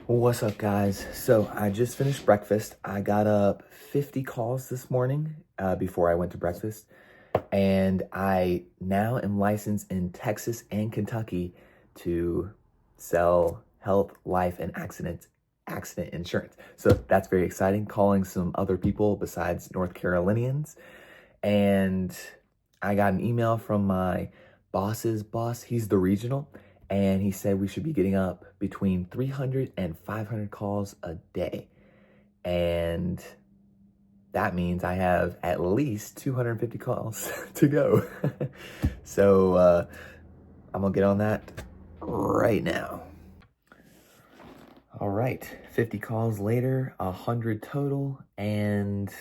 What's up, guys? So I just finished breakfast. I got up 50 calls this morning before I went to breakfast, and I now am licensed in Texas and Kentucky to sell health, life, and accident insurance. So that's very exciting. Calling some other people besides North Carolinians, and I got an email from my boss's boss. He's the regional, and he said we should be getting up between 300 and 500 calls a day. And that means I have at least 250 calls to go. So I'm gonna get on that right now. All right, 50 calls later, 100 total, and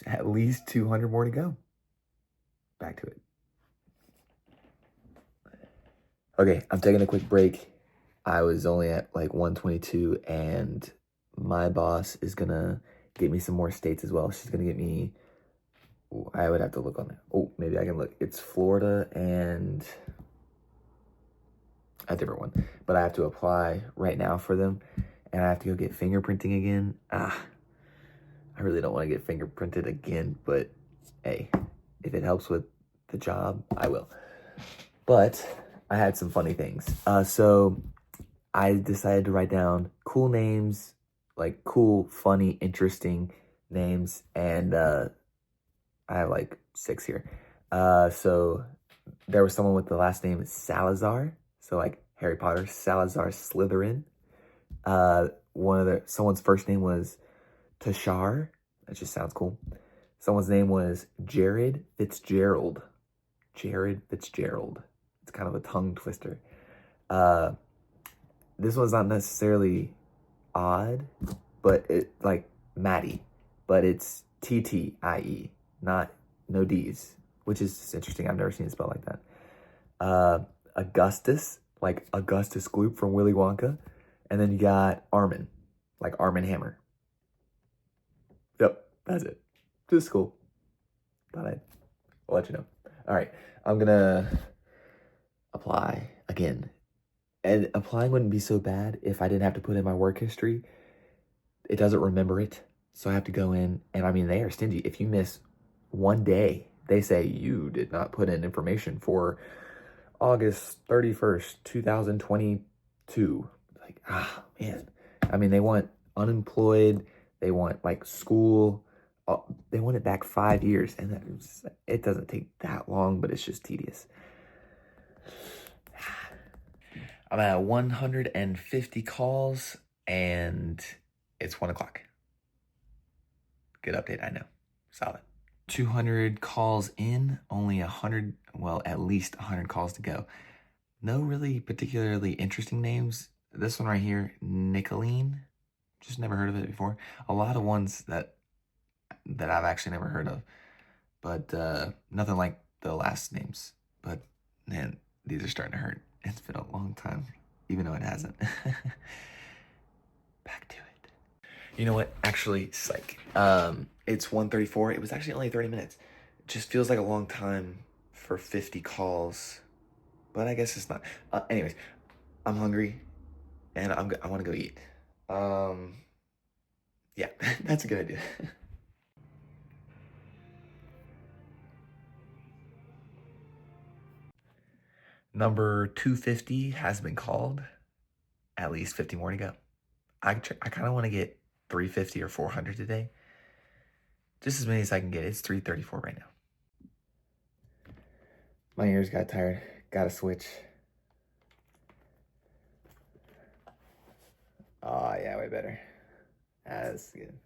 at least 200 more to go. Back to it. Okay, I'm taking a quick break. I was only at like 122, and my boss is gonna get me some more states as well. She's gonna get me, I would have to look on that. Oh, maybe I can look. It's Florida and a different one, but I have to apply right now for them, and I have to go get fingerprinting again. I really don't want to get fingerprinted again, but hey, if it helps with the job, I will. But I had some funny things. So I decided to write down cool names, like cool, funny, interesting names, and I have like 6 here. So there was someone with the last name Salazar, so like Harry Potter, Salazar Slytherin. Someone's first name was Tashar. That just sounds cool. Someone's name was Jared Fitzgerald. Jared Fitzgerald. It's kind of a tongue twister. This one's not necessarily odd, but it like Maddie, but it's TTIE, no D's, which is just interesting. I've never seen it spelled like that. Augustus, like Augustus Gloop from Willy Wonka, and then you got Armin, like Armin Hammer. Yep, that's it. Just cool. Thought I'll let you know. All right, I'm gonna apply again. And applying wouldn't be so bad if I didn't have to put in my work history. It doesn't remember it. So I have to go in, and I mean, they are stingy. If you miss one day, they say you did not put in information for August 31st, 2022. Like, man. I mean, they want unemployed. They want like school. They want it back 5 years. And it doesn't take that long, but it's just tedious. I'm at 150 calls, and it's 1 o'clock. Good update, I know. Solid. 200 calls in, only 100, well, at least 100 calls to go. No really particularly interesting names. This one right here, Nicolene, just never heard of it before. A lot of ones that I've actually never heard of, but nothing like the last names. But man, these are starting to hurt. It's been a long time, even though it hasn't. Back to it. You know what? Actually, psych. It's 1:34. It was actually only 30 minutes. It just feels like a long time for 50 calls, but I guess it's not. Anyways, I'm hungry, and I want to go eat. Yeah, that's a good idea. Number 250 has been called. At least 50 more to go. I kind of want to get 350 or 400 today. Just as many as I can get. It's 334 right now. My ears got tired. Gotta switch. Oh, yeah, way better. That's good.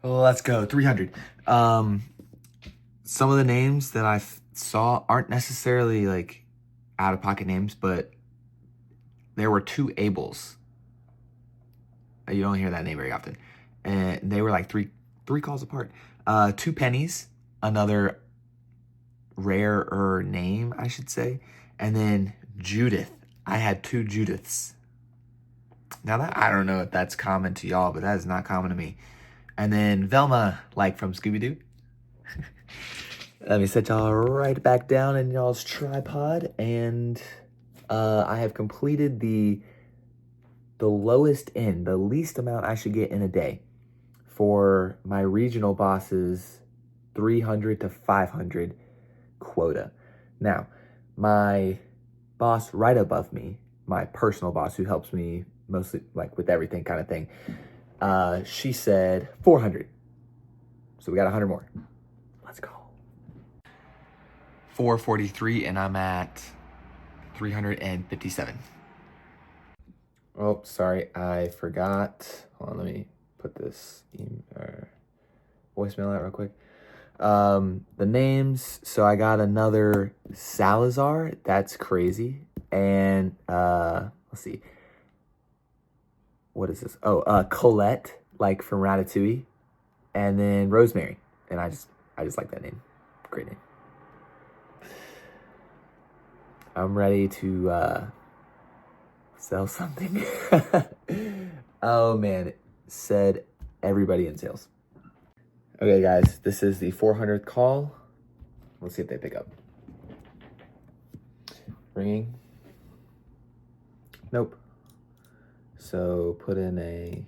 Well, let's go. 300. Some of the names that I saw aren't necessarily like out-of-pocket names, but there were 2 Abels. You don't hear that name very often. And they were like three calls apart. 2 Pennies, another rarer name, I should say. And then Judith. I had 2 Judiths. Now that, I don't know if that's common to y'all, but that is not common to me. And then Velma, like from Scooby-Doo. Let me set y'all right back down in y'all's tripod, and I have completed the the lowest end, the least amount I should get in a day for my regional boss's 300 to 500 quota. Now, my boss right above me, my personal boss who helps me mostly like with everything kind of thing, she said 400. So we got 100 more. Let's go. 443 and I'm at 357. Oh, sorry, I forgot. Hold on, let me put this voicemail out real quick. The names, so I got another Salazar, that's crazy. And let's see. What is this? Oh, Colette, like from Ratatouille. And then Rosemary. And I just like that name. Great name. I'm ready to sell something. Oh man, it said everybody in sales. Okay guys, this is the 400th call. Let's see if they pick up. Ringing. Nope. So put in a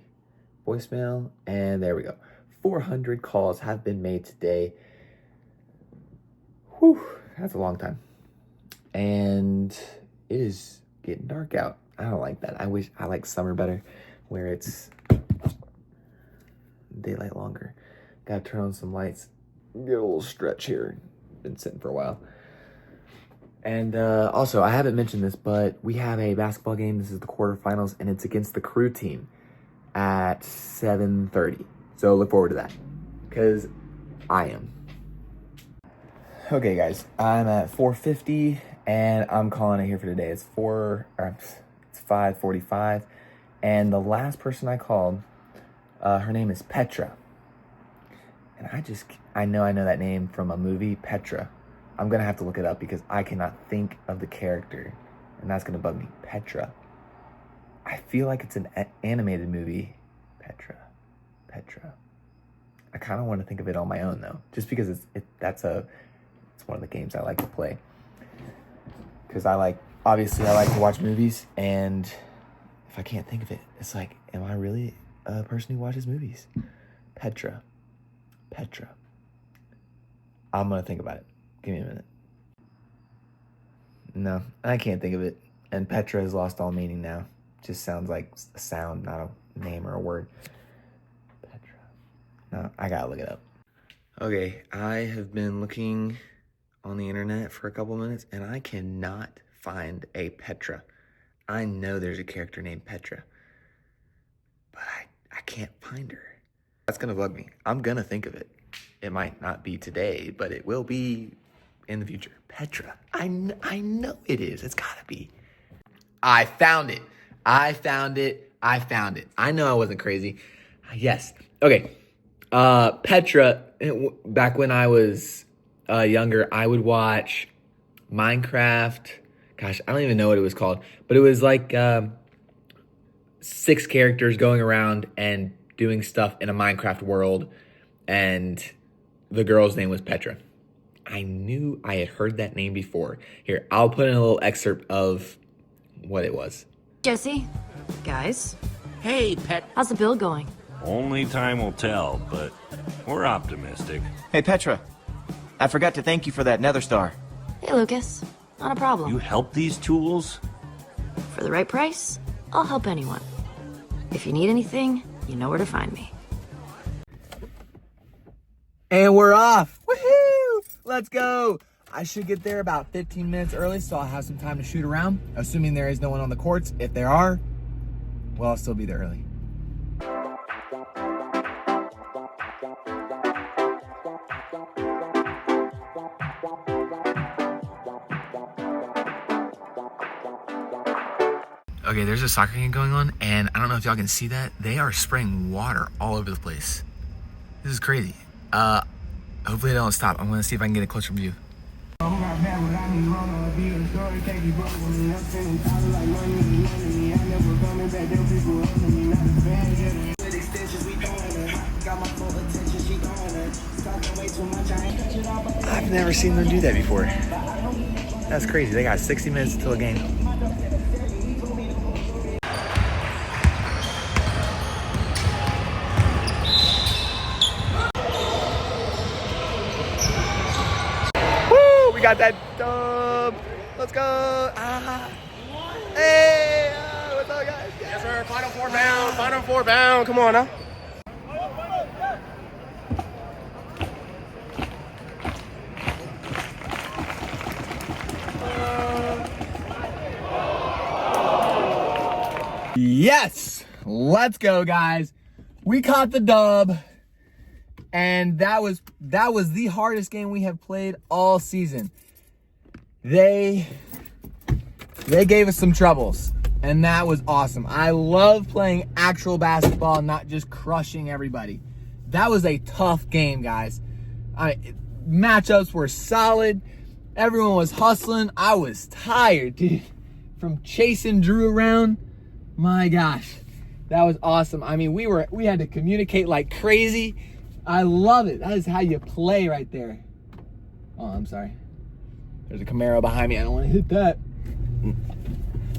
voicemail and there we go. 400 calls have been made today. Whew, that's a long time. And it is getting dark out. I don't like that. I like summer better, where it's daylight longer. Gotta turn on some lights, get a little stretch here. Been sitting for a while. And also, I haven't mentioned this, but we have a basketball game. This is the quarterfinals, and it's against the crew team at 7:30. So look forward to that, because I am. Okay, guys, I'm at 4:50, and I'm calling it here for today. It's 5:45, and the last person I called, her name is Petra. And I know that name from a movie, Petra. I'm gonna have to look it up because I cannot think of the character, and that's gonna bug me. Petra. I feel like it's an animated movie. Petra. I kind of want to think of it on my own though, just because it's one of the games I like to play. Because obviously I like to watch movies, and if I can't think of it, it's like, am I really a person who watches movies? Petra. I'm gonna think about it. Give me a minute. No, I can't think of it. And Petra has lost all meaning now. Just sounds like a sound, not a name or a word. Petra. No, I gotta look it up. Okay, I have been looking on the internet for a couple minutes, and I cannot find a Petra. I know there's a character named Petra, but I can't find her. That's gonna bug me. I'm gonna think of it. It might not be today, but it will be in the future. Petra. I know it is. It's gotta be. I found it. I know I wasn't crazy. Yes. Okay. Petra, back when I was younger, I would watch Minecraft. Gosh, I don't even know what it was called, but it was like 6 characters going around and doing stuff in a Minecraft world, and the girl's name was Petra. I knew I had heard that name before. Here, I'll put in a little excerpt of what it was. Jesse, guys. Hey, Pet. How's the build going? Only time will tell, but we're optimistic. Hey, Petra. I forgot to thank you for that nether star. Hey, Lucas. Not a problem. You help these tools? For the right price, I'll help anyone. If you need anything, you know where to find me. And we're off. Woohoo! Let's go. I should get there about 15 minutes early, so I'll have some time to shoot around, assuming there is no one on the courts. If there are, well, I'll still be there early. Okay, there's a soccer game going on, and I don't know if y'all can see that. They are spraying water all over the place. This is crazy. Hopefully they don't stop. I'm gonna see if I can get a closer view. I've never seen them do that before. That's crazy. They got 60 minutes until a game. We got that dub. Let's go. Hey, what's up, guys? Yes, sir. Final 4 bound. Final 4 bound. Come on, now. Yes, let's go, guys. We caught the dub, and that was the hardest game we have played all season. They gave us some troubles, and that was awesome. I love playing actual basketball, not just crushing everybody. That was a tough game, guys. Matchups were solid. Everyone was hustling. I was tired, dude, from chasing Drew around. My gosh, that was awesome. I mean, we had to communicate like crazy. I love it. That is how you play right there. Oh, I'm sorry. There's a Camaro behind me. I don't want to hit that.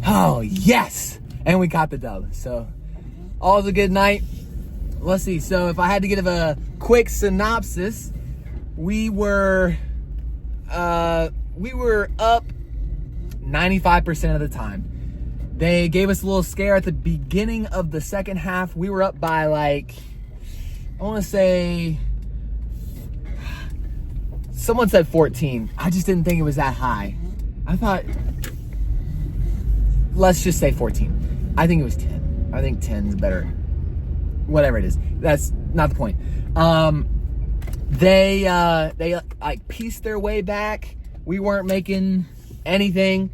Oh, yes. And we caught the dub. So, all's a good night. Let's see. So, if I had to give a quick synopsis, we were up 95% of the time. They gave us a little scare at the beginning of the second half. We were up by like, I want to say, someone said 14. I just didn't think it was that high. I thought, let's just say 14. I think it was 10. I think 10 is better. Whatever it is. That's not the point. They like pieced their way back. We weren't making anything.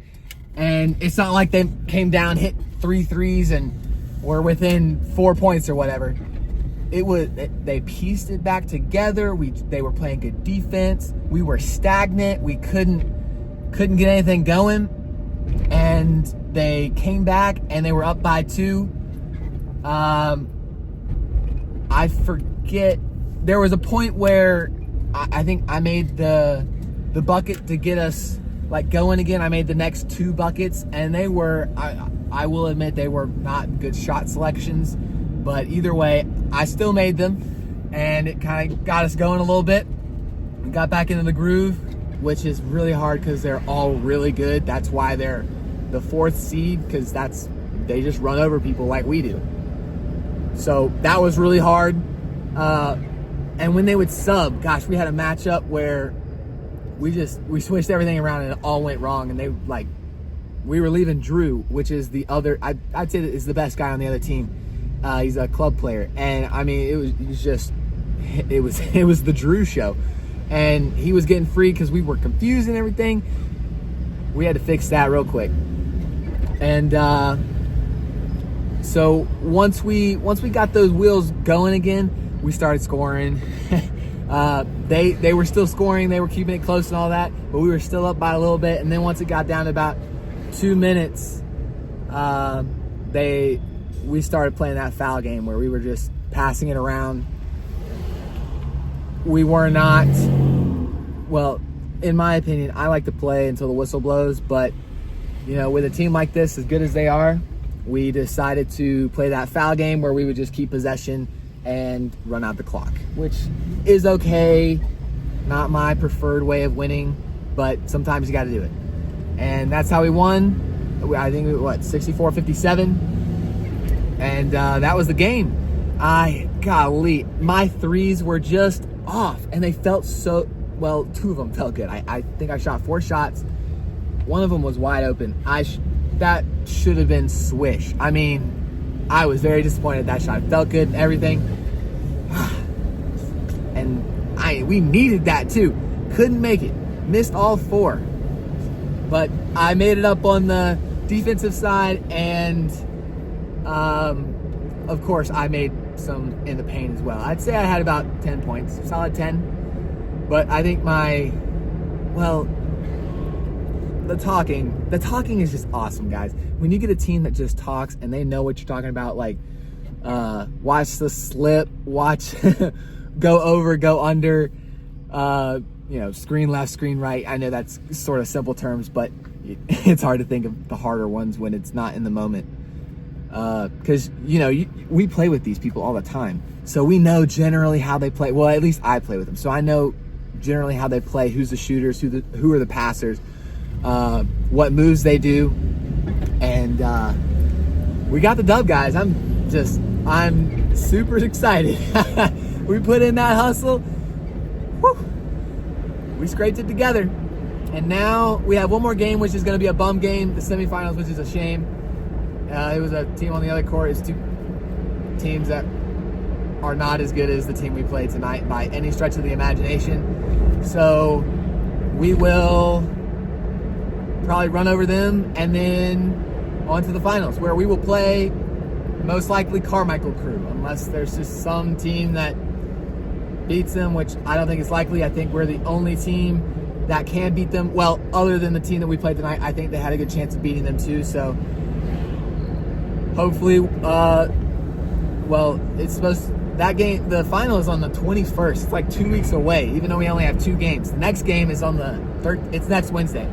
And it's not like they came down, hit 3 threes, and were within 4 points or whatever. They pieced it back together. They were playing good defense. We were stagnant. We couldn't get anything going. And they came back and they were up by 2. I forget. There was a point where I think I made the bucket to get us like going again. I made the next 2 buckets, and they were, I will admit, they were not good shot selections, but either way, I still made them, and it kind of got us going a little bit. We got back into the groove, which is really hard because they're all really good. That's why they're the 4th seed, because they just run over people like we do. So that was really hard. And when they would sub, gosh, we had a matchup where we switched everything around and it all went wrong, and we were leaving Drew, which is the other, I'd say that is the best guy on the other team. He's a club player, and I mean, it was the Drew show, and he was getting free because we were confused and everything. We had to fix that real quick, and so once we got those wheels going again, we started scoring. They were still scoring, they were keeping it close and all that, but we were still up by a little bit. And then once it got down to about 2 minutes, we started playing that foul game where we were just passing it around. We were not, well, in my opinion, I like to play until the whistle blows, but with a team like this, as good as they are, we decided to play that foul game where we would just keep possession and run out the clock, which is okay. Not my preferred way of winning, but sometimes you got to do it. And that's how we won. I think 64-57. And that was the game. Golly, my threes were just off, and they felt so well. 2 of them felt good. I think I shot 4 shots. 1 of them was wide open. That should have been swish. I mean, I was very disappointed that shot. It felt good and everything. And we needed that too. Couldn't make it. Missed all 4. But I made it up on the defensive side, and of course I made some in the paint as well. I'd say I had about 10 points, solid 10. But I think the talking is just awesome, guys. When you get a team that just talks and they know what you're talking about, like watch the slip, watch go over, go under, screen left, screen right. I know that's sort of simple terms, but it's hard to think of the harder ones when it's not in the moment. Because, we play with these people all the time. So we know generally how they play. Well, at least I play with them. So I know generally how they play, who's the shooters, who are the passers, what moves they do. And we got the dub, guys. I'm super excited. We put in that hustle. Whew. We scraped it together. And now we have one more game, which is going to be a bum game, the semifinals, which is a shame. It was a team on the other court. It's two teams that are not as good as the team we played tonight by any stretch of the imagination. So we will probably run over them and then on to the finals, where we will play most likely Carmichael Crew, unless there's just some team that beats them, which I don't think is likely. I think we're the only team that can beat them. Well, other than the team that we played tonight, I think they had a good chance of beating them too. So hopefully, it's supposed to, that game, the final is on the 21st. It's like 2 weeks away, even though we only have 2 games. The next game is on the it's next Wednesday.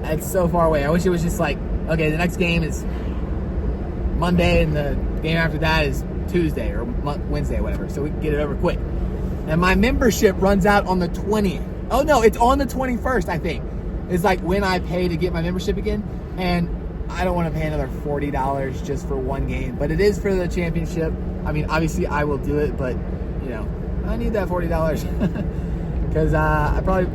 It's so far away. I wish it was just like, okay, the next game is Monday and the game after that is Tuesday or Wednesday or whatever, so we can get it over quick. And my membership runs out on the 20th. Oh no, it's on the 21st, I think. It's like when I pay to get my membership again, and I don't want to pay another $40 just for one game, but it is for the championship. I mean, obviously I will do it, but you know, I need that $40 because I probably,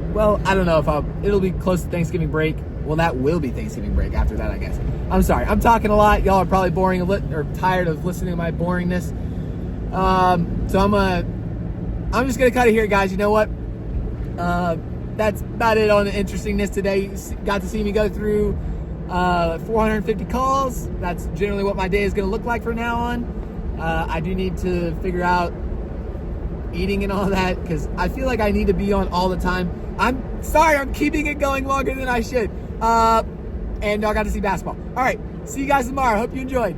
I don't know if it'll be close to Thanksgiving break. Well, that will be Thanksgiving break after that, I guess. I'm sorry, I'm talking a lot. Y'all are probably boring or tired of listening to my boringness. So I'm just gonna cut it here, guys. You know what? That's about it on the interestingness today. You got to see me go through 450 calls. That's generally what my day is going to look like from now on. I do need to figure out eating and all that because I feel like I need to be on all the time. I'm sorry, I'm keeping it going longer than I should. And I got to see basketball. All right, see you guys tomorrow. Hope you enjoyed.